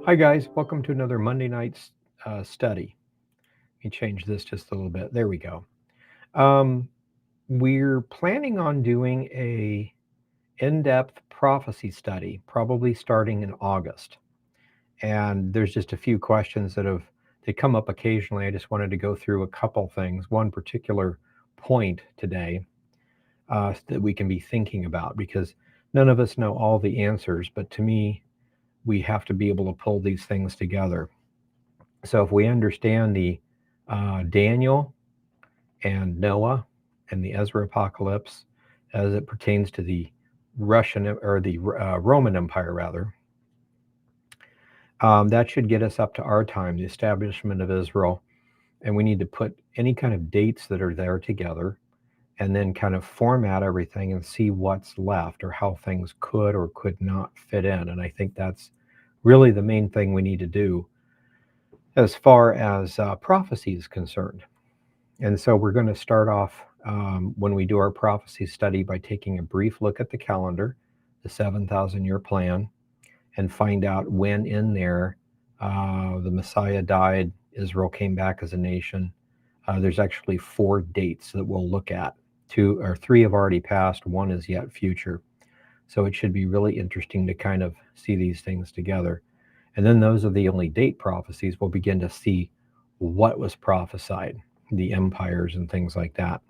Hi, guys. Welcome to another Monday night's study. Let me change this just a little bit. There we go. Um, we're planning on doing a in-depth prophecy study, probably starting in August. And there's just a few questions they come up occasionally. I just wanted to go through a couple things. One particular point today that we can be thinking about because none of us know all the answers, but to me, we have to be able to pull these things together. So if we understand the Daniel and Noah and the Ezra Apocalypse as it pertains to the Russian or the Roman Empire, rather, that should get us up to our time, the establishment of Israel. And we need to put any kind of dates that are there together and then kind of format everything and see what's left or how things could or could not fit in. And I think that's really the main thing we need to do as far as prophecy is concerned. And so we're going to start off when we do our prophecy study by taking a brief look at the calendar, the 7,000-year plan, and find out when in there the Messiah died, Israel came back as a nation. There's actually 4 dates that we'll look at. 2 or 3 have already passed, 1 is yet future. So it should be really interesting to kind of see these things together. And then those are the only date prophecies. We'll begin to see what was prophesied, the empires and things like that.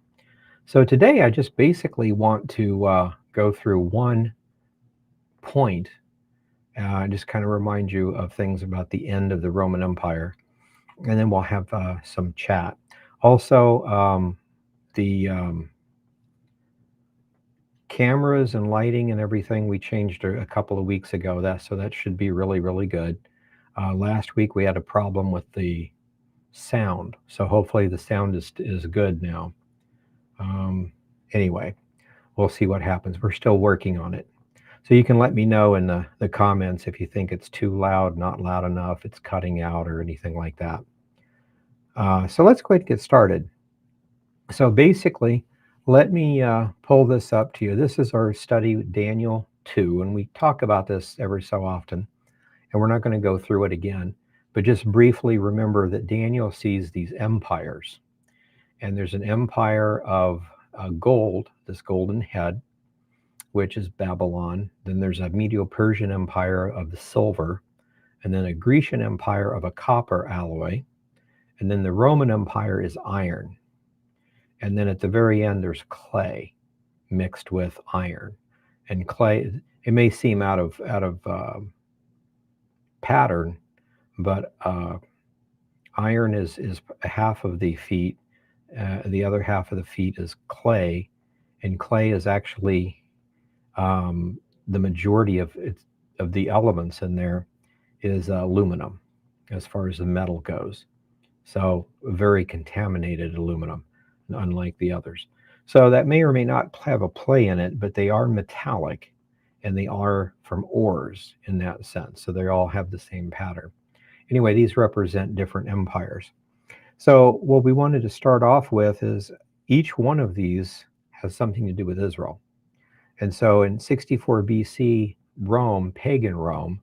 So today I just basically want to go through one point, just kind of remind you of things about the end of the Roman Empire, and then we'll have some chat. Also, the cameras and lighting and everything we changed a couple of weeks ago. So that should be really, really good. Last week we had a problem with the sound, so hopefully the sound is good now. Anyway, we'll see what happens. We're still working on it. So you can let me know in the comments if you think it's too loud, not loud enough, it's cutting out or anything like that. So let's go ahead and get started. So basically, let me pull this up to you. This is our study, Daniel 2, and we talk about this every so often, and we're not going to go through it again, but just briefly remember that Daniel sees these empires, and there's an empire of gold, this golden head, which is Babylon. Then there's a Medo-Persian empire of the silver, and then a Grecian empire of a copper alloy, and then the Roman Empire is iron. And then at the very end, there's clay mixed with iron. And clay, it may seem out of pattern, but iron is half of the feet. The other half of the feet is clay, and clay is actually the majority of the elements in there is aluminum, as far as the metal goes. So very contaminated aluminum, unlike the others. So that may or may not have a play in it, but they are metallic, and they are from ores in that sense. So they all have the same pattern. Anyway, these represent different empires. So what we wanted to start off with is each one of these has something to do with Israel. And so in 64 BC, Rome, pagan Rome,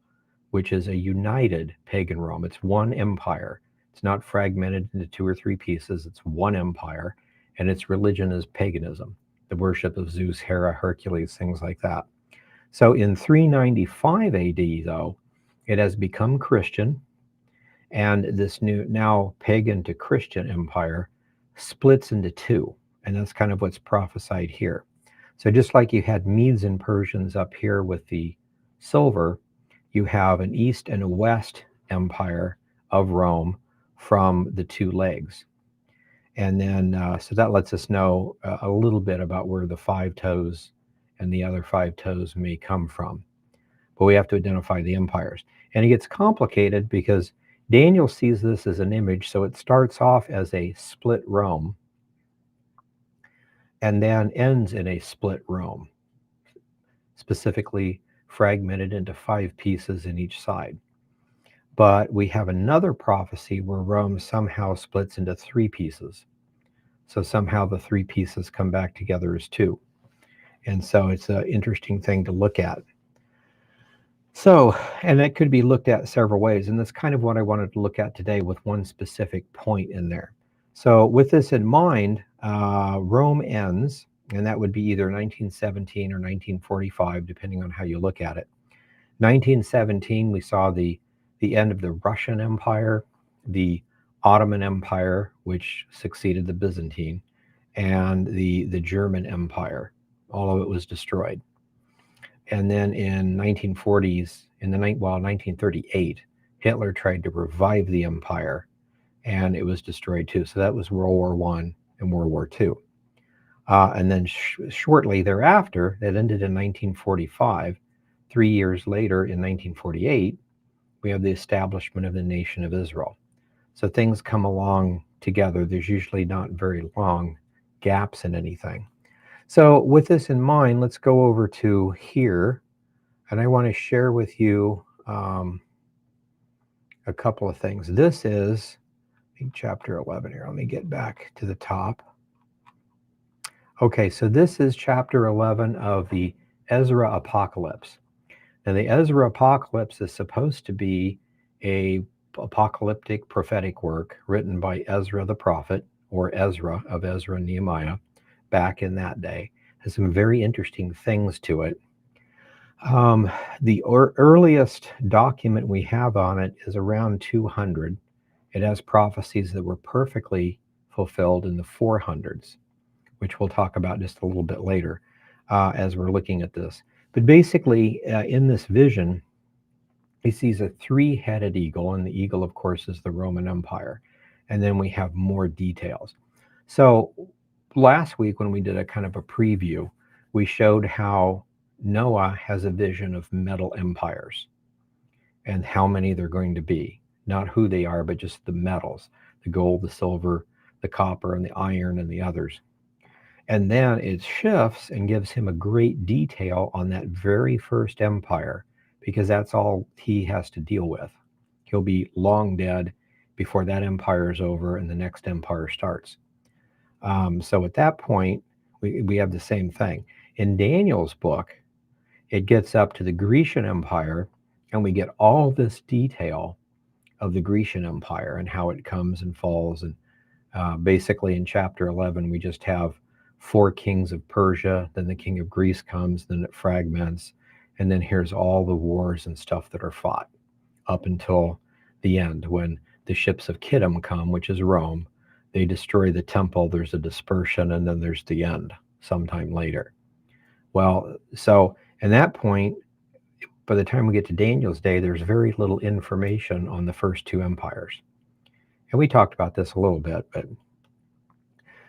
which is a united pagan Rome, it's one empire. It's not fragmented into 2 or 3 pieces. It's one empire, and its religion is paganism, the worship of Zeus, Hera, Hercules, things like that. So in 395 AD, though, it has become Christian, and this new, now pagan to Christian empire splits into 2, and that's kind of what's prophesied here. So just like you had Medes and Persians up here with the silver, you have an east and a west empire of Rome from the 2 legs. And then, so that lets us know a little bit about where the 5 toes and the other 5 toes may come from. But we have to identify the empires. And it gets complicated because Daniel sees this as an image. So it starts off as a split Rome and then ends in a split Rome, specifically fragmented into 5 pieces in each side. But we have another prophecy where Rome somehow splits into 3 pieces. So somehow the 3 pieces come back together as 2. And so it's an interesting thing to look at. So, and that could be looked at several ways, and that's kind of what I wanted to look at today with one specific point in there. So, with this in mind, Rome ends, and that would be either 1917 or 1945, depending on how you look at it. 1917, we saw the end of the Russian Empire, the Ottoman Empire, which succeeded the Byzantine, and the German Empire. All of it was destroyed. And then in 1940s, in the 1938, Hitler tried to revive the empire, and it was destroyed too. So that was World War One and World War Two. And then shortly thereafter, that ended in 1945. 3 years later, in 1948, we have the establishment of the nation of Israel. So things come along together. There's usually not very long gaps in anything. So with this in mind, let's go over to here, and I want to share with you a couple of things. This is, I think, chapter 11 here. Let me get back to the top. Okay, so this is chapter 11 of the Ezra Apocalypse. Now, the Ezra Apocalypse is supposed to be a apocalyptic prophetic work written by Ezra the prophet, or Ezra of Ezra and Nehemiah, back in that day. It has some very interesting things to it. The earliest document we have on it is around 200. It has prophecies that were perfectly fulfilled in the 400s, which we'll talk about just a little bit later as we're looking at this. But basically, in this vision, he sees a three-headed eagle, and the eagle, of course, is the Roman Empire. And then we have more details. So last week, when we did a kind of a preview, we showed how Noah has a vision of metal empires and how many they're going to be. Not who they are, but just the metals, the gold, the silver, the copper, and the iron, and the others. And then it shifts and gives him a great detail on that very first empire, because that's all he has to deal with. He'll be long dead before that empire is over and the next empire starts. So at that point, we have the same thing. In Daniel's book, it gets up to the Grecian Empire, and we get all this detail of the Grecian Empire and how it comes and falls. And basically in chapter 11, we just have 4 kings of Persia, then the king of Greece comes, then it fragments, and then here's all the wars and stuff that are fought up until the end, when the ships of Kittim come, which is Rome. They destroy the temple, there's a dispersion, and then there's the end sometime later. Well, so at that point, by the time we get to Daniel's day, there's very little information on the first 2 empires. And we talked about this a little bit, but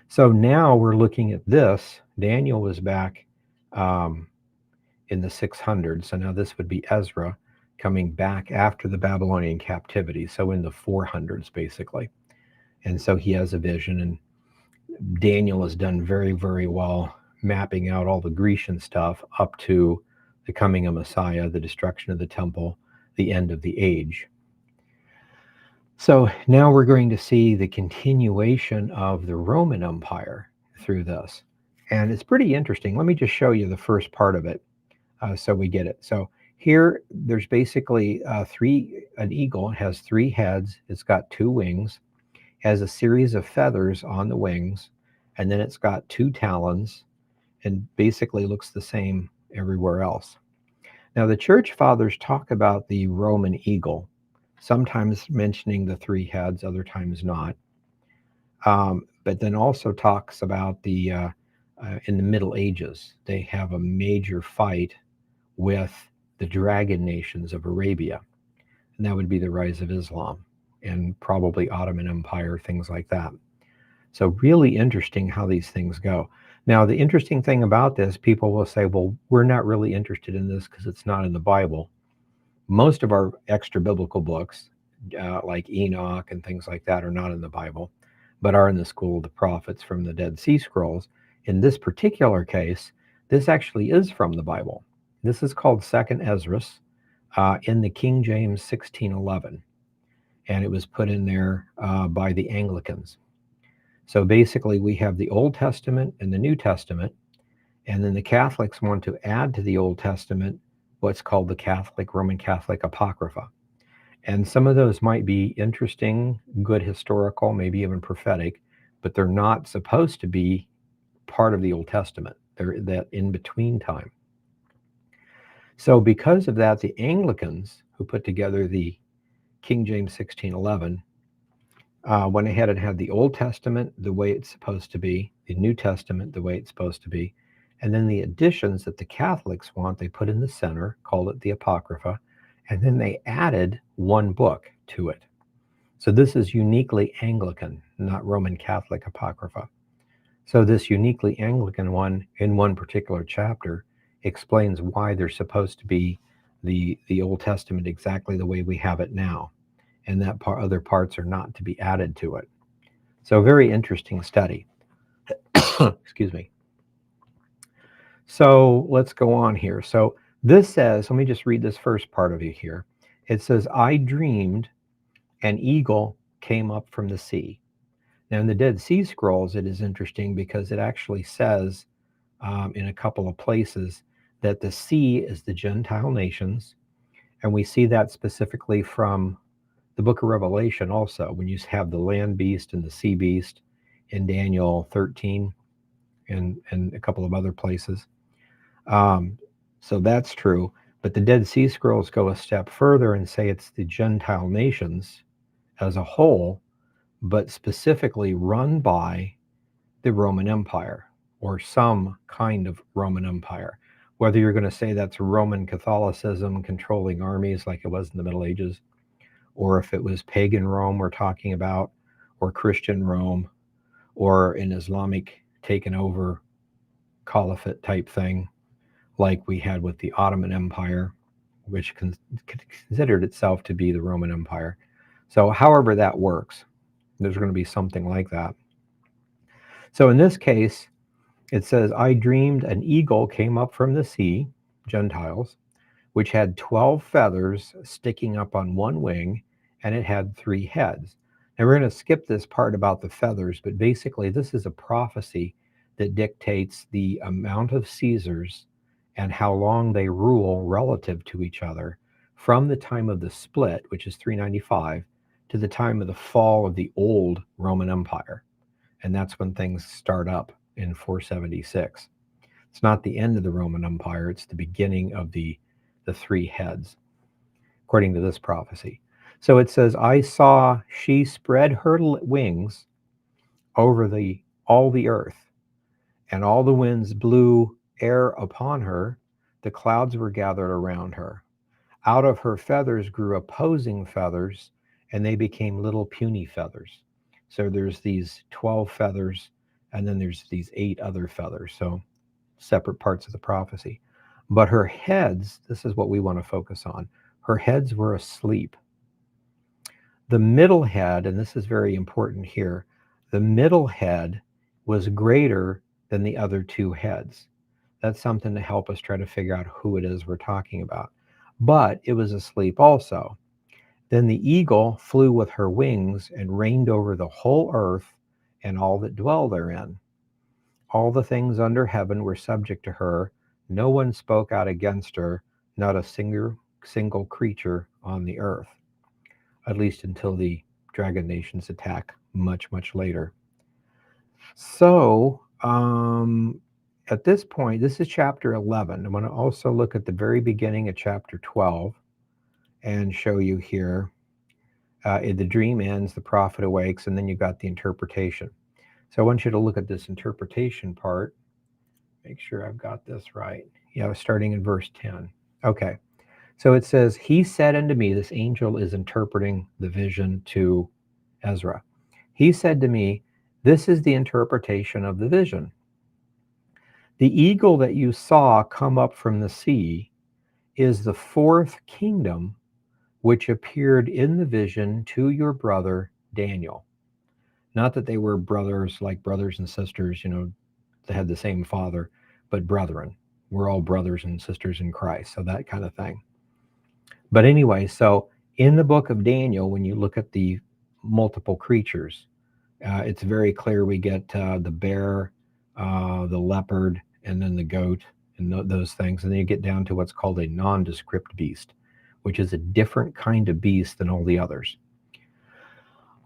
so now we're looking at this. Daniel was back in the 600s. So now this would be Ezra coming back after the Babylonian captivity. So in the 400s, basically. And so he has a vision, and Daniel has done very, very well mapping out all the Grecian stuff up to the coming of Messiah, the destruction of the temple, the end of the age. So now we're going to see the continuation of the Roman Empire through this. And it's pretty interesting. Let me just show you the first part of it so we get it. So here there's basically an eagle. It has 3 heads. It's got 2 wings, has a series of feathers on the wings, and then it's got 2 talons, and basically looks the same everywhere else. Now the church fathers talk about the Roman eagle, sometimes mentioning the 3 heads, other times not. But then also talks about the in the Middle Ages, they have a major fight with the dragon nations of Arabia, and that would be the rise of Islam and probably Ottoman Empire, things like that. So really interesting how these things go. Now, the interesting thing about this, people will say, well, we're not really interested in this because it's not in the Bible. Most of our extra biblical books, like Enoch and things like that, are not in the Bible, but are in the school of the prophets from the Dead Sea Scrolls. In this particular case, this actually is from the Bible. This is called 2nd Esdras in the King James 1611, and it was put in there by the Anglicans. So basically, we have the Old Testament and the New Testament, and then the Catholics want to add to the Old Testament what's called the Roman Catholic Apocrypha. And some of those might be interesting, good historical, maybe even prophetic, but they're not supposed to be part of the Old Testament. They're that in between time. So because of that, the Anglicans, who put together the King James 1611, went ahead and had the Old Testament the way it's supposed to be, the New Testament the way it's supposed to be, and then the additions that the Catholics want, they put in the center, called it the Apocrypha, and then they added one book to it. So this is uniquely Anglican, not Roman Catholic Apocrypha. So this uniquely Anglican one, in one particular chapter, explains why there's supposed to be the Old Testament exactly the way we have it now, and that other parts are not to be added to it. So very interesting study. Excuse me. So let's go on here. So this says, let me just read this first part of it here. It says, I dreamed an eagle came up from the sea. Now in the Dead Sea Scrolls, it is interesting because it actually says in a couple of places that the sea is the Gentile nations. And we see that specifically from the book of Revelation also, when you have the land beast and the sea beast in Daniel 13 and a couple of other places. So that's true. But the Dead Sea Scrolls go a step further and say it's the Gentile nations as a whole, but specifically run by the Roman Empire or some kind of Roman Empire. Whether you're going to say that's Roman Catholicism controlling armies like it was in the Middle Ages, or if it was pagan Rome we're talking about, or Christian Rome, or an Islamic taken over caliphate type thing, like we had with the Ottoman Empire, which considered itself to be the Roman Empire. So however that works, there's going to be something like that. So in this case, it says, I dreamed an eagle came up from the sea, Gentiles, which had 12 feathers sticking up on one wing, and it had 3 heads. Now we're going to skip this part about the feathers, but basically this is a prophecy that dictates the amount of Caesars and how long they rule relative to each other from the time of the split, which is 395, to the time of the fall of the old Roman Empire. And that's when things start up in 476. It's not the end of the Roman Empire, it's the beginning of the 3 heads, according to this prophecy. So it says, I saw she spread her wings over all the earth, and all the winds blew air upon her. The clouds were gathered around her. Out of her feathers grew opposing feathers, and they became little puny feathers. So there's these 12 feathers, and then there's these 8 other feathers. So separate parts of the prophecy. But her heads, this is what we want to focus on, her heads were asleep. The middle head, and this is very important here, the middle head was greater than the other 2 heads. That's something to help us try to figure out who it is we're talking about. But it was asleep also. Then the eagle flew with her wings and reigned over the whole earth and all that dwell therein. All the things under heaven were subject to her. No one spoke out against her, not a single creature on the earth, at least until the dragon nations attack much, much later. So at this point, this is chapter 11. I'm going to also look at the very beginning of chapter 12 and show you here. The dream ends, the prophet awakes, and then you got the interpretation. So I want you to look at this interpretation part. Make sure I've got this right. Yeah, starting in verse 10. Okay. So it says, he said unto me, this angel is interpreting the vision to Ezra. He said to me, this is the interpretation of the vision. The eagle that you saw come up from the sea is the 4th kingdom which appeared in the vision to your brother Daniel. Not that they were brothers, like brothers and sisters, they had the same father, but brethren. We're all brothers and sisters in Christ, so that kind of thing. But anyway, so in the book of Daniel, when you look at the multiple creatures, it's very clear we get the bear, the leopard, and then the goat, and those things. And then you get down to what's called a nondescript beast, which is a different kind of beast than all the others.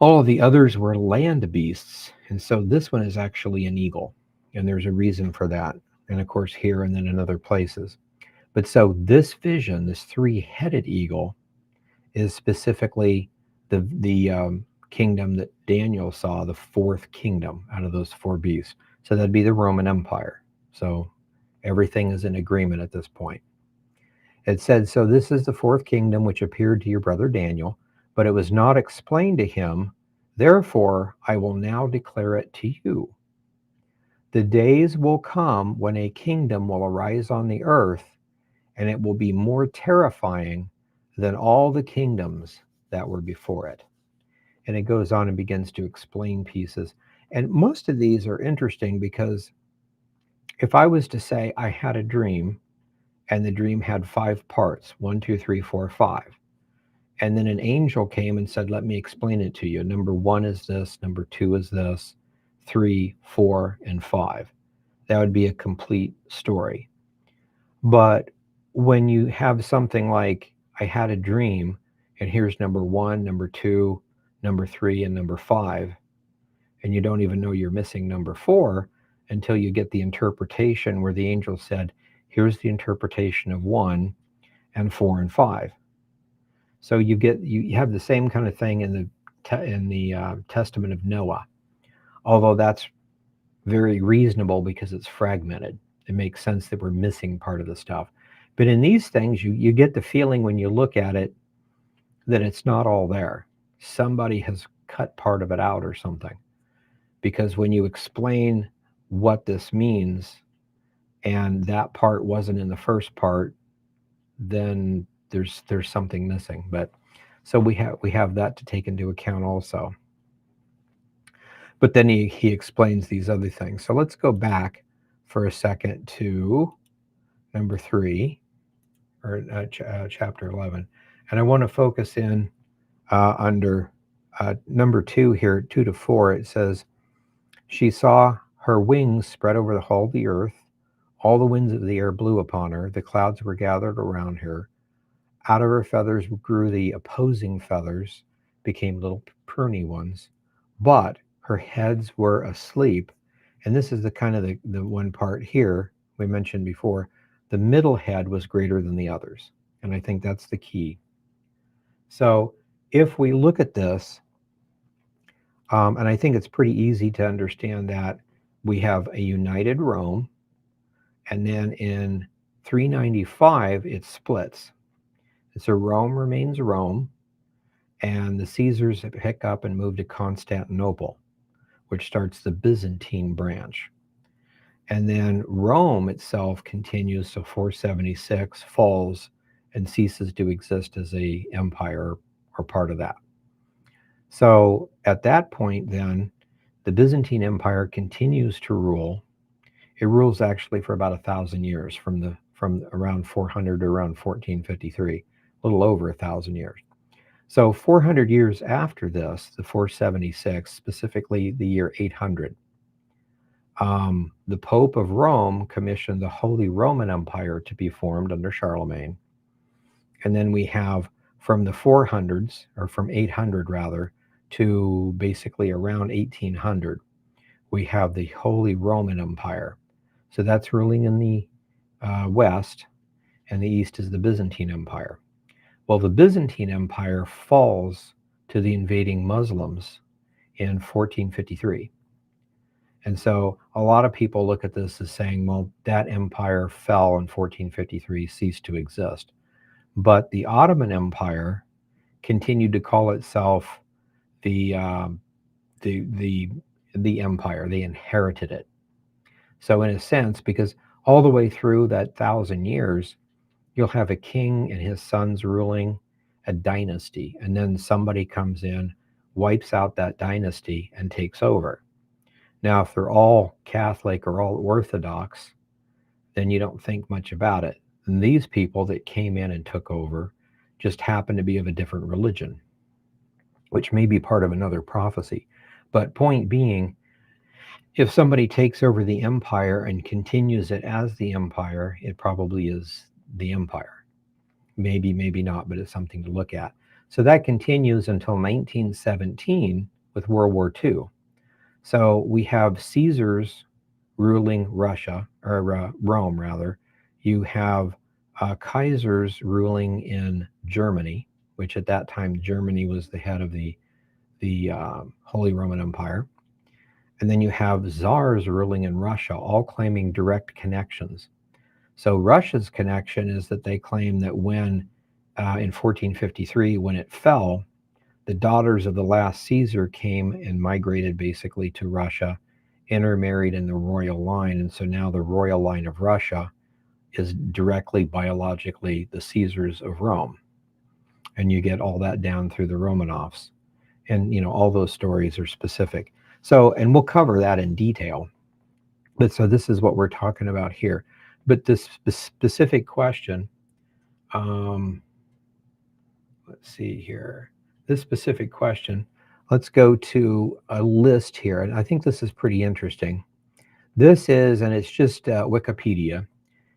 All of the others were land beasts, and so this one is actually an eagle, and there's a reason for that. And of course, here and then in other places. But so this vision, this three-headed eagle, is specifically the kingdom that Daniel saw, the fourth kingdom out of those four beasts. So that'd be the Roman Empire. So everything is in agreement at this point. It said, so this is the fourth kingdom which appeared to your brother Daniel, but it was not explained to him. Therefore, I will now declare it to you. The days will come when a kingdom will arise on the earth, and it will be more terrifying than all the kingdoms that were before it. And it goes on and begins to explain pieces. And most of these are interesting because if I was to say I had a dream, and the dream had 5 parts, 1, 2, 3, 4, 5. And then an angel came and said, let me explain it to you. Number 1 is this, number 2 is this, 3, 4, and 5. That would be a complete story. But when you have something like, I had a dream, and here's number 1, number 2, number 3, and number 5, and you don't even know you're missing number 4 until you get the interpretation where the angel said, here's the interpretation of 1 and 4 and 5. So you have the same kind of thing in the Testament of Noah, although that's very reasonable because it's fragmented. It makes sense that we're missing part of the stuff. But in these things, you get the feeling when you look at it that it's not all there. Somebody has cut part of it out or something. Because when you explain what this means, and that part wasn't in the first part, then there's something missing. But so we have that to take into account also. But then he explains these other things. So let's go back for a second to number 3, or chapter 11, and I want to focus in under number 2 here, 2 to 4. It says, she saw her wings spread over the whole of the earth. All the winds of the air blew upon her. The clouds were gathered around her. Out of her feathers grew the opposing feathers, became little pruny ones. But her heads were asleep. And this is the kind of the one part here we mentioned before. The middle head was greater than the others. And I think that's the key. So if we look at this, and I think it's pretty easy to understand that we have a united Rome, and then in 395, it splits. And so Rome remains Rome, and the Caesars pick up and move to Constantinople, which starts the Byzantine branch. And then Rome itself continues, so 476 falls and ceases to exist as a empire or part of that. So at that point then, the Byzantine Empire continues to rule. It rules actually for about 1,000 years, from around 400 to around 1453, a little over 1,000 years. So 400 years after this, the 476, specifically the year 800, the Pope of Rome commissioned the Holy Roman Empire to be formed under Charlemagne. And then we have from the 400s, or from 800 rather, to basically around 1800, we have the Holy Roman Empire. So that's ruling in the west, and the east is the Byzantine Empire. Well, the Byzantine Empire falls to the invading Muslims in 1453. And so a lot of people look at this as saying, well, that empire fell in 1453, ceased to exist. But the Ottoman Empire continued to call itself the empire. They inherited it. So in a sense, because all the way through that 1,000 years, you'll have a king and his sons ruling a dynasty, and then somebody comes in, wipes out that dynasty, and takes over. Now, if they're all Catholic or all Orthodox, then you don't think much about it. And these people that came in and took over just happen to be of a different religion, which may be part of another prophecy. But point being If somebody takes over the empire and continues it as the empire, it probably is the empire. Maybe, maybe not, but it's something to look at. So that continues until 1917 with World War II. So we have Caesars ruling Russia, or Rome rather. You have Kaisers ruling in Germany, which at that time Germany was the head of the Holy Roman Empire. And then you have czars ruling in Russia, all claiming direct connections. So Russia's connection is that they claim that when in 1453, when it fell, the daughters of the last Caesar came and migrated basically to Russia, intermarried in the royal line. And so now the royal line of Russia is directly biologically the Caesars of Rome. And you get all that down through the Romanovs. And, all those stories are specific. So, and we'll cover that in detail. But so this is what we're talking about here. But this specific question, let's see here. This specific question, let's go to a list here. And I think this is pretty interesting. This is, and it's just Wikipedia.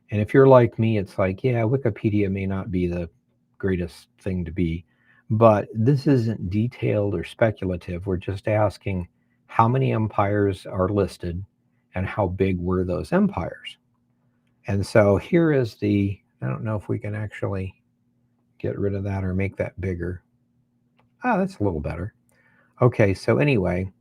And if you're like me, it's like, yeah, Wikipedia may not be the greatest thing to be, but this isn't detailed or speculative. We're just asking how many empires are listed and how big were those empires. And so here is I don't know if we can actually get rid of that or make that bigger. That's a little better. Okay, so anyway,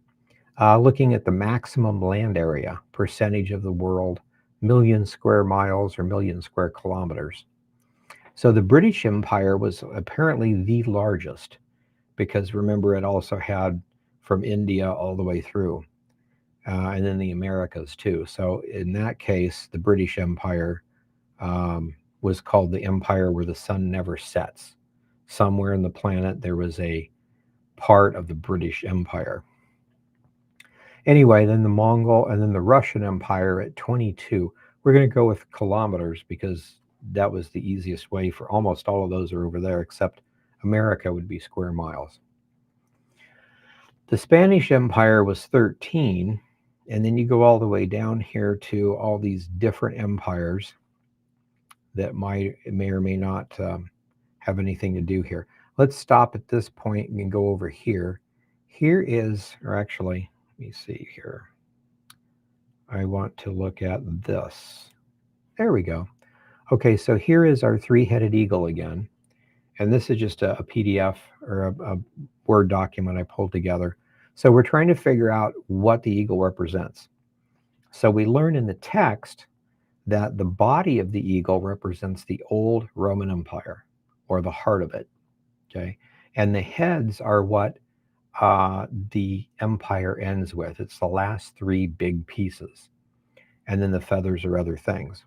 looking at the maximum land area, percentage of the world, million square miles or million square kilometers. So the British Empire was apparently the largest because remember, it also had from India all the way through, and then the Americas too. So in that case, the British Empire was called the empire where the sun never sets. Somewhere in the planet, there was a part of the British Empire. Anyway, then the Mongol and then the Russian Empire at 22. We're going to go with kilometers because that was the easiest way for almost all of those are over there, except America would be square miles. The Spanish Empire was 13, and then you go all the way down here to all these different empires that may or may not have anything to do here. Let's stop at this point and go over here. Here is, or actually, let me see here. I want to look at this. There we go. Okay, so here is our three-headed eagle again. And this is just a PDF or a Word document I pulled together. So we're trying to figure out what the eagle represents. So we learn in the text that the body of the eagle represents the old Roman Empire, or the heart of it, okay? And the heads are what the empire ends with. It's the last three big pieces. And then the feathers are other things.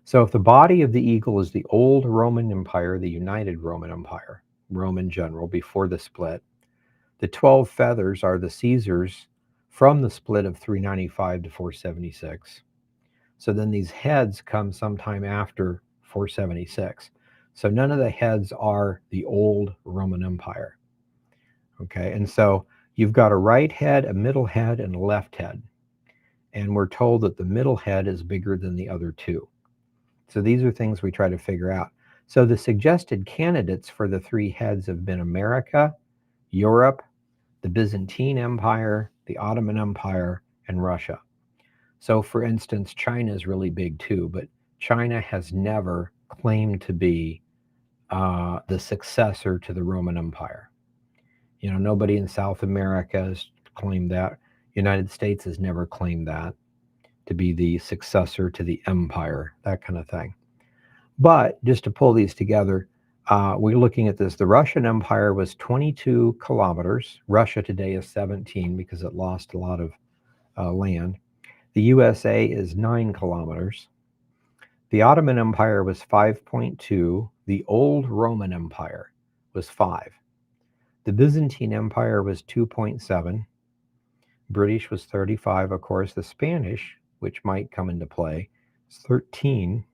So if the body of the eagle is the old Roman Empire, the United Roman Empire, Roman general before the split, the 12 feathers are the Caesars from the split of 395 to 476. So then these heads come sometime after 476. So none of the heads are the old Roman Empire. Okay, and so you've got a right head, a middle head, and a left head. And we're told that the middle head is bigger than the other two. So these are things we try to figure out. So the suggested candidates for the three heads have been America, Europe, the Byzantine Empire, the Ottoman Empire, and Russia. So for instance, China is really big too, but China has never claimed to be the successor to the Roman Empire. Nobody in South America has claimed that. United States has never claimed that to be the successor to the empire, that kind of thing. But just to pull these together, we're looking at this. The Russian Empire was 22 kilometers. Russia today is 17 because it lost a lot of land. The USA is 9 kilometers. The Ottoman Empire was 5.2. The old Roman Empire was 5. The Byzantine Empire was 2.7. British was 35, of course. The Spanish, which might come into play, is 13.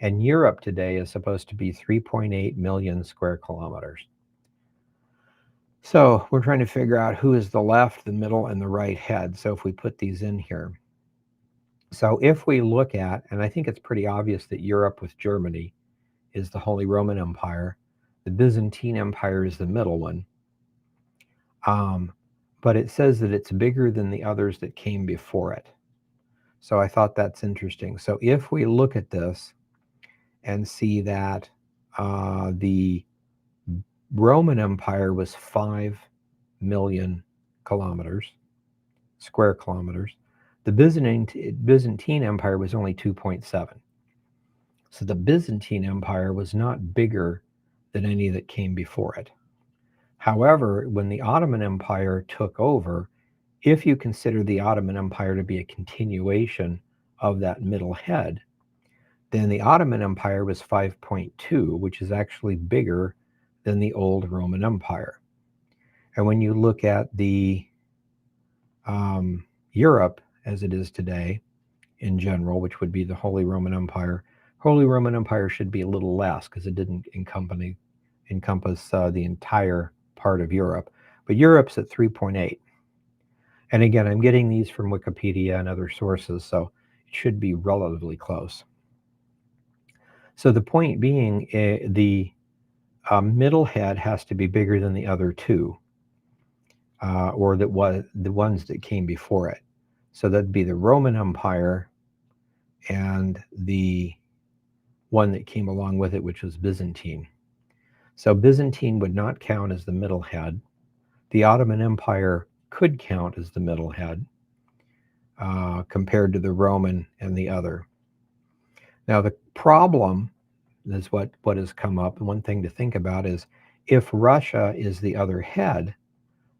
And Europe today is supposed to be 3.8 million square kilometers. So we're trying to figure out who is the left, the middle, and the right head. So if we put these in here. So if we look at, and I think it's pretty obvious that Europe with Germany is the Holy Roman Empire. The Byzantine Empire is the middle one. But it says that it's bigger than the others that came before it. So I thought that's interesting. So if we look at this and see that the Roman Empire was 5 million kilometers, square kilometers. The Byzantine Empire was only 2.7. So the Byzantine Empire was not bigger than any that came before it. However, when the Ottoman Empire took over, if you consider the Ottoman Empire to be a continuation of that middle head, then the Ottoman Empire was 5.2, which is actually bigger than the old Roman Empire. And when you look at the Europe as it is today in general, which would be the Holy Roman Empire, Holy Roman Empire should be a little less because it didn't encompass the entire part of Europe. But Europe's at 3.8. And again, I'm getting these from Wikipedia and other sources, so it should be relatively close. So the point being, the middle head has to be bigger than the other two, or that was the ones that came before it. So that'd be the Roman Empire and the one that came along with it, which was Byzantine. So Byzantine would not count as the middle head. The Ottoman Empire could count as the middle head compared to the Roman and the other. Now the problem is what has come up. One thing to think about is if Russia is the other head,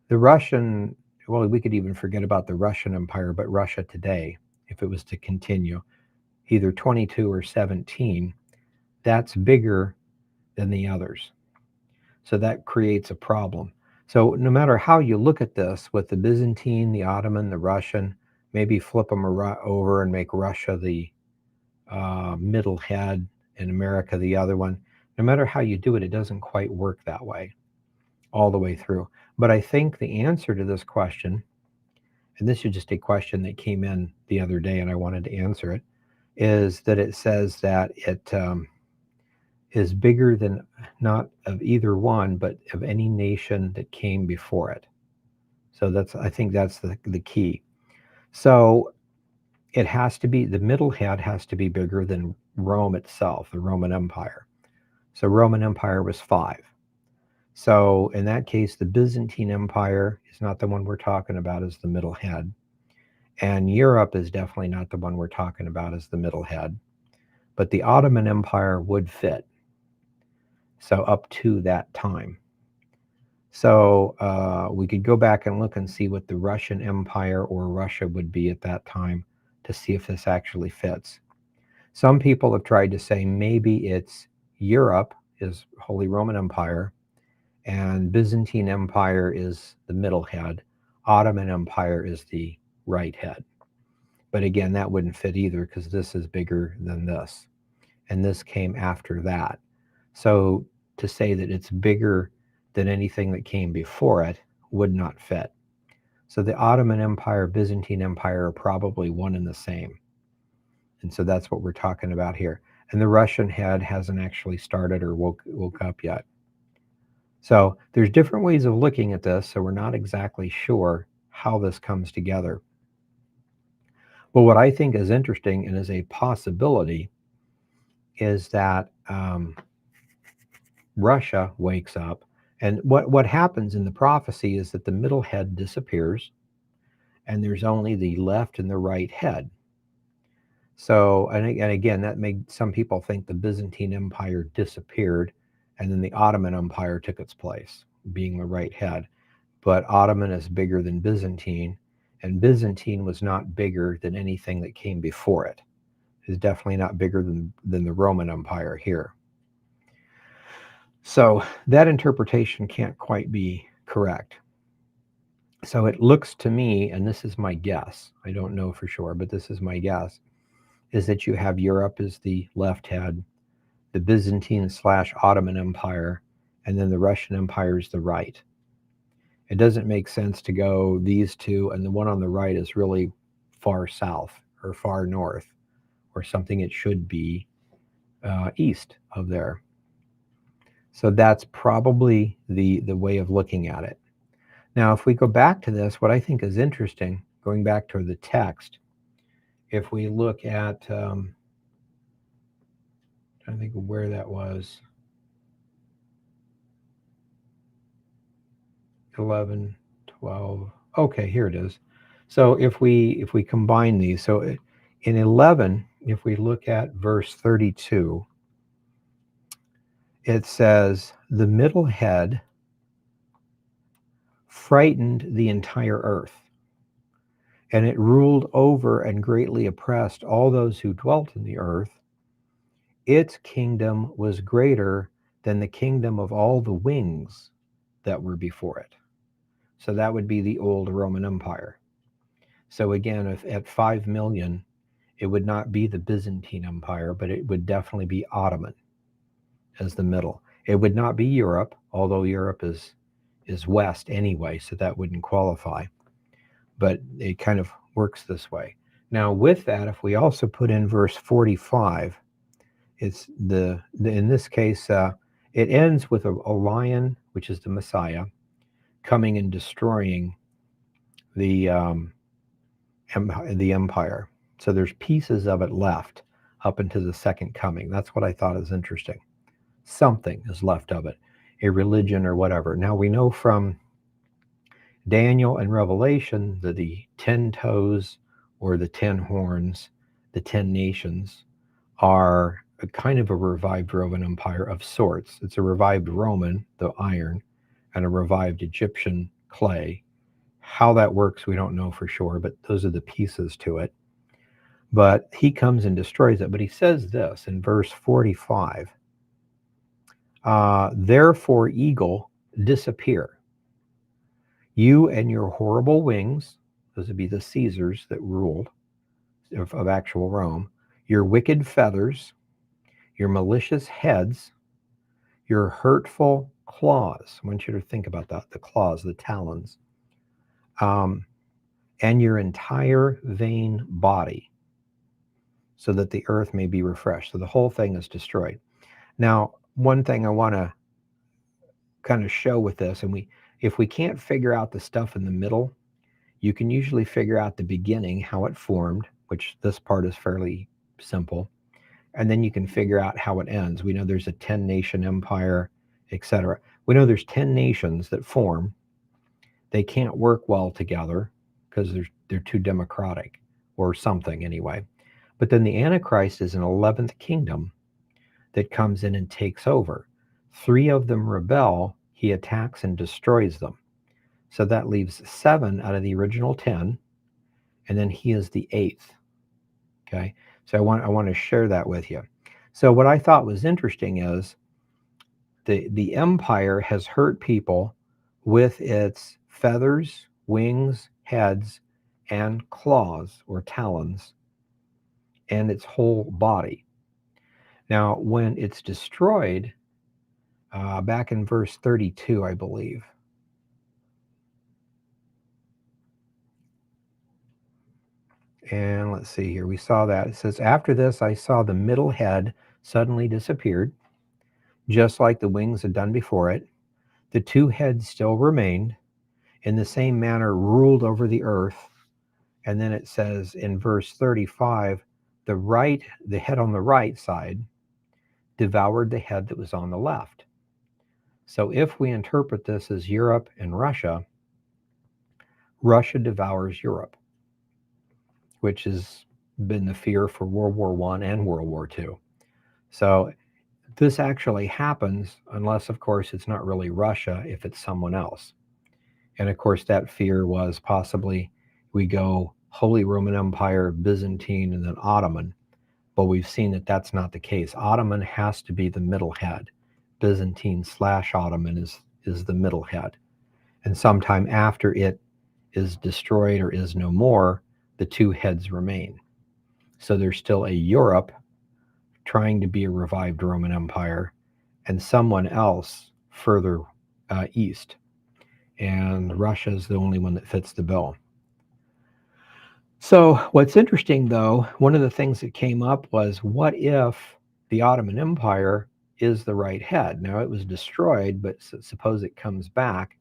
the Russian, well, we could even forget about the Russian Empire, but Russia today, if it was to continue, either 22 or 17, that's bigger than the others. So that creates a problem. So no matter how you look at this, with the Byzantine, the Ottoman, the Russian, maybe flip them over and make Russia the middle head and America the other one. No matter how you do it, it doesn't quite work that way all the way through. But I think the answer to this question, and this is just a question that came in the other day and I wanted to answer it, is that it says that it is bigger than, not of either one, but of any nation that came before it. So I think that's the key. So it has to be, the middle head has to be bigger than Rome itself, the Roman Empire. So Roman Empire was 5. So in that case, the Byzantine Empire is not the one we're talking about as the middle head. And Europe is definitely not the one we're talking about as the middle head. But the Ottoman Empire would fit. So up to that time. So we could go back and look and see what the Russian Empire or Russia would be at that time to see if this actually fits. Some people have tried to say maybe it's Europe is Holy Roman Empire and Byzantine Empire is the middle head. Ottoman Empire is the right head. But again, that wouldn't fit either because this is bigger than this. And this came after that. So to say that it's bigger than anything that came before it would not fit. So the Ottoman Empire, Byzantine Empire are probably one and the same. And so that's what we're talking about here. And the Russian head hasn't actually started or woke up yet. So there's different ways of looking at this, so we're not exactly sure how this comes together. But what I think is interesting and is a possibility is that Russia wakes up, and what happens in the prophecy is that the middle head disappears, and there's only the left and the right head. So, and again, that made some people think the Byzantine Empire disappeared, and then the Ottoman Empire took its place, being the right head. But Ottoman is bigger than Byzantine, and Byzantine was not bigger than anything that came before it. It is definitely not bigger than the Roman Empire here. So that interpretation can't quite be correct. So it looks to me, and this is my guess, I don't know for sure, but this is my guess, is that you have Europe as the left head, the Byzantine / Ottoman Empire, and then the Russian Empire is the right. It doesn't make sense to go these two, and the one on the right is really far south or far north or something. It should be east of there. So that's probably the way of looking at it. Now, if we go back to this, what I think is interesting, going back to the text, if we look at, I think where that was, 11, 12. Okay, here it is. So if we combine these, so in 11, if we look at verse 32, it says, the middle head frightened the entire earth, and it ruled over and greatly oppressed all those who dwelt in the earth. Its kingdom was greater than the kingdom of all the wings that were before it. So that would be the old Roman Empire. So again, if at 5 million, it would not be the Byzantine Empire, but it would definitely be Ottoman as the middle. It would not be Europe, although Europe is west anyway, so that wouldn't qualify. But it kind of works this way. Now with that, if we also put in verse 45, it's in this case, it ends with a lion, which is the Messiah, coming and destroying the empire. So there's pieces of it left up into the second coming. That's what I thought is interesting. Something is left of it, a religion or whatever. Now we know from Daniel and Revelation that the 10 toes or the 10 horns, the 10 nations, are a kind of a revived Roman Empire of sorts. It's a revived Roman, the iron, and a revived Egyptian clay. How that works, we don't know for sure, but those are the pieces to it. But he comes and destroys it. But he says this in verse 45, therefore, eagle, disappear. You and your horrible wings, those would be the Caesars that ruled of actual Rome, your wicked feathers, your malicious heads, your hurtful claws. I want you to think about that, the claws, the talons, and your entire vain body, so that the earth may be refreshed. So the whole thing is destroyed. Now, one thing I want to kind of show with this, and if we can't figure out the stuff in the middle, you can usually figure out the beginning, how it formed, which this part is fairly simple. And then you can figure out how it ends. We know there's a 10-nation empire, etc. We know there's 10 nations that form. They can't work well together because they're too democratic or something anyway. But then the Antichrist is an 11th kingdom that comes in and takes over. 3 of them rebel. He attacks and destroys them. So that leaves 7 out of the original 10, and then he is the 8th. Okay, so I want to share that with you. So what I thought was interesting is the empire has hurt people with its feathers, wings, heads, and claws or talons, and its whole body. Now, when it's destroyed, back in verse 32, I believe. And let's see here. We saw that. It says, after this, I saw the middle head suddenly disappeared, just like the wings had done before it. The 2 heads still remained, in the same manner ruled over the earth. And then it says in verse 35, the head on the right side devoured the head that was on the left. So if we interpret this as Europe and Russia, Russia devours Europe, which has been the fear for World War I and World War II. So this actually happens unless, of course, it's not really Russia, if it's someone else. And of course, that fear was possibly we go Holy Roman Empire, Byzantine, and then Ottoman. But we've seen that that's not the case. Ottoman has to be the middle head. Byzantine/Ottoman is the middle head. And sometime after it is destroyed or is no more, the 2 heads remain. So there's still a Europe trying to be a revived Roman Empire and someone else further east. and Russia is the only one that fits the bill. So what's interesting, though, one of the things that came up was, what if the Ottoman Empire is the right head? Now, it was destroyed, but suppose it comes back.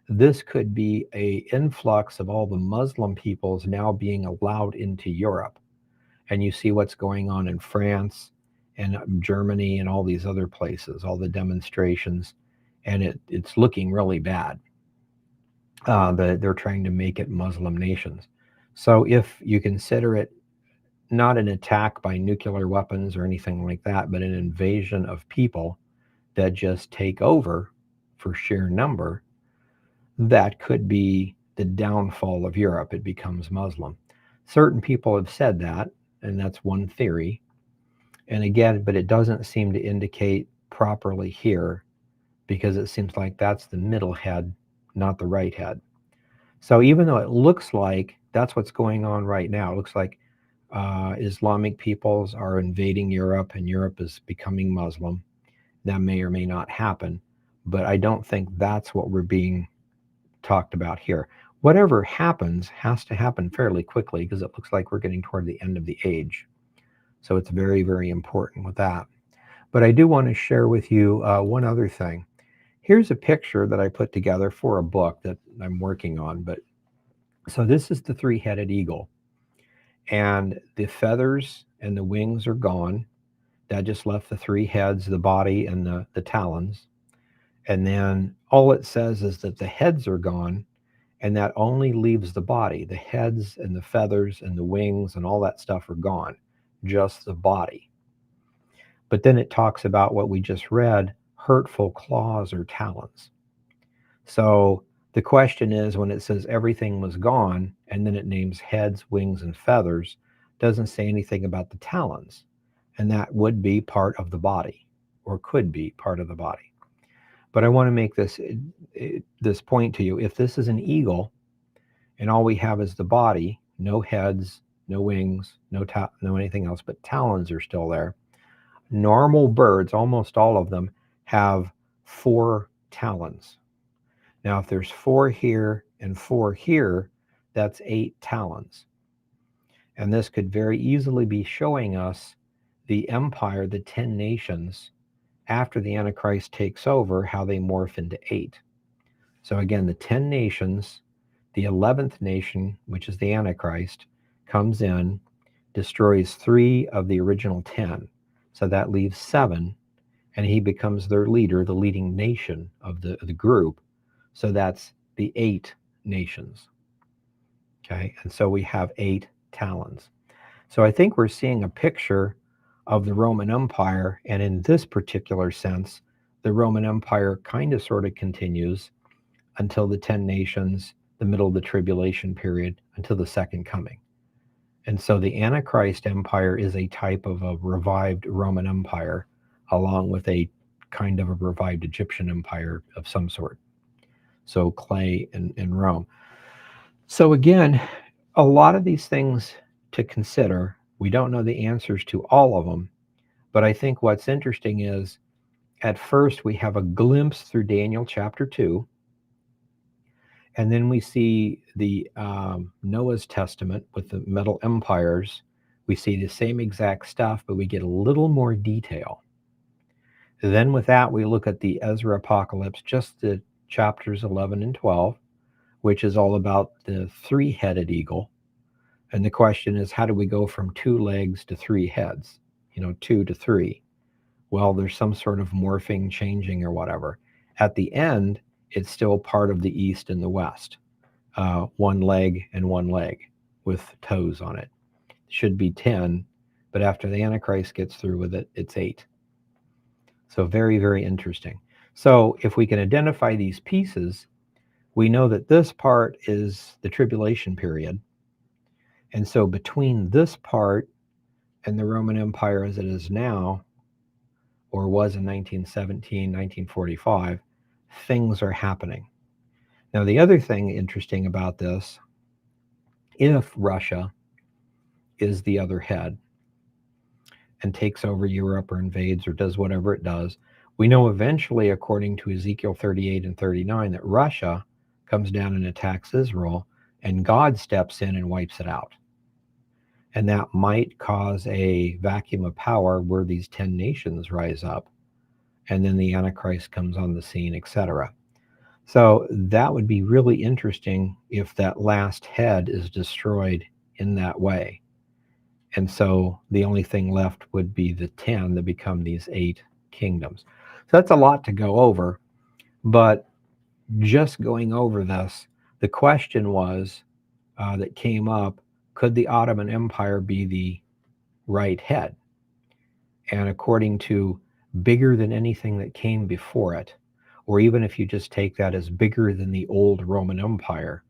This could be a influx of all the Muslim peoples now being allowed into Europe. And you see what's going on in France and Germany and all these other places, all the demonstrations, and it's looking really bad. They're trying to make it Muslim nations. So if you consider it not an attack by nuclear weapons or anything like that, but an invasion of people that just take over for sheer number, that could be the downfall of Europe. It becomes Muslim. Certain people have said that, and that's one theory. And again, but it doesn't seem to indicate properly here, because it seems like that's the middle head, not the right head. So even though it looks like that's what's going on right now, it looks like Islamic peoples are invading Europe and Europe is becoming Muslim. That may or may not happen, but I don't think that's what we're being talked about here. Whatever happens has to happen fairly quickly, because it looks like we're getting toward the end of the age. So it's very, very important with that. But I do want to share with you one other thing. Here's a picture that I put together for a book that I'm working on. But so this is the three-headed eagle, and the feathers and the wings are gone. That just left the three heads, the body, and the talons. And then all it says is that the heads are gone, and that only leaves the body. The heads and the feathers and the wings and all that stuff are gone, just the body. But then it talks about what we just read, hurtful claws or talons. So the question is, when it says everything was gone, and then it names heads, wings, and feathers, doesn't say anything about the talons. And that would be part of the body, or could be part of the body. But I want to make this point to you. If this is an eagle, and all we have is the body, no heads, no wings, no anything else, but talons are still there. Normal birds, almost all of them, have 4 talons. Now, if there's 4 here and 4 here, that's 8 talons. And this could very easily be showing us the empire, the 10 nations, after the Antichrist takes over, how they morph into 8. So again, the 10 nations, the 11th nation, which is the Antichrist, comes in, destroys 3 of the original 10. So that leaves 7, and he becomes their leader, the leading nation of the group. So that's the 8 nations. Okay, and so we have 8 talons. So I think we're seeing a picture of the Roman Empire, and in this particular sense, the Roman Empire kind of sort of continues until the 10 nations, the middle of the tribulation period, until the second coming. And so the Antichrist Empire is a type of a revived Roman Empire, along with a kind of a revived Egyptian empire of some sort. So clay in Rome. So again, a lot of these things to consider. We don't know the answers to all of them, but I think what's interesting is, at first we have a glimpse through Daniel chapter 2, and then we see the Noah's Testament with the metal empires. We see the same exact stuff, but we get a little more detail. Then with that, we look at the Ezra Apocalypse, just the chapters 11 and 12, which is all about the 3-headed eagle. And the question is, how do we go from 2 legs to 3 heads? 2 to 3. Well, there's some sort of morphing, changing, or whatever. At the end, it's still part of the East and the West. 1 leg and 1 leg with toes on it. Should be 10, but after the Antichrist gets through with it, it's 8. So very, very interesting. So if we can identify these pieces, we know that this part is the tribulation period. And so between this part and the Roman Empire as it is now, or was in 1917, 1945, things are happening. Now, the other thing interesting about this, if Russia is the other head and takes over Europe or invades or does whatever it does, we know eventually, according to Ezekiel 38 and 39, that Russia, comes down and attacks Israel, and God steps in and wipes it out. And that might cause a vacuum of power where these 10 nations rise up, and then the Antichrist comes on the scene, etc. So that would be really interesting if that last head is destroyed in that way. And so the only thing left would be the 10 that become these 8 kingdoms. So that's a lot to go over. But just going over this, the question was that came up, could the Ottoman Empire be the right head? And according to bigger than anything that came before it, or even if you just take that as bigger than the old Roman Empire,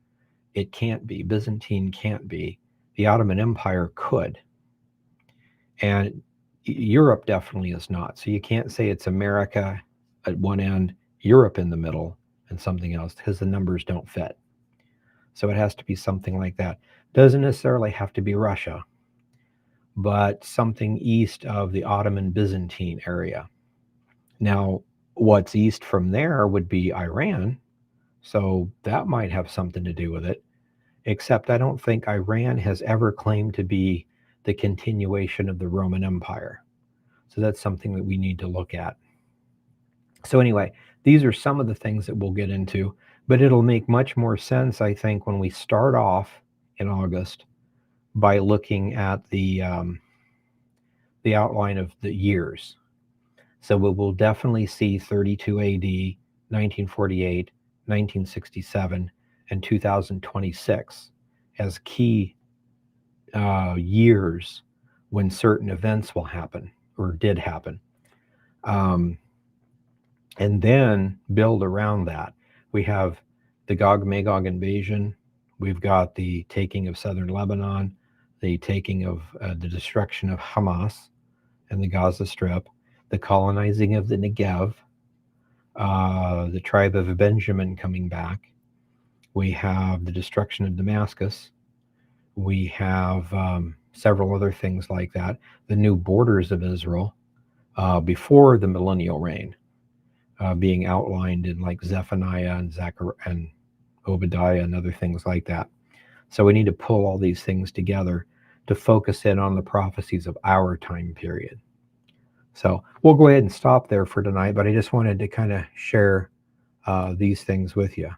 it can't be. Byzantine can't be. The Ottoman Empire could. And Europe definitely is not. So you can't say it's America at one end, Europe in the middle, and something else, because the numbers don't fit. So it has to be something like that. Doesn't necessarily have to be Russia, but something east of the Ottoman Byzantine area. Now, what's east from there would be Iran, so that might have something to do with it, except I don't think Iran has ever claimed to be the continuation of the Roman Empire. So that's something that we need to look at. So anyway, these are some of the things that we'll get into, but it'll make much more sense, I think, when we start off in August by looking at the outline of the years. So we will definitely see 32 AD, 1948, 1967, and 2026 as key years when certain events will happen or did happen. And then build around that. We have the Gog-Magog invasion. We've got the taking of southern Lebanon, the taking of the destruction of Hamas and the Gaza Strip, the colonizing of the Negev, the tribe of Benjamin coming back. We have the destruction of Damascus. We have several other things like that. The new borders of Israel before the millennial reign being outlined in like Zephaniah and Zechariah and Obadiah and other things like that. So we need to pull all these things together to focus in on the prophecies of our time period. So we'll go ahead and stop there for tonight, but I just wanted to kind of share these things with you.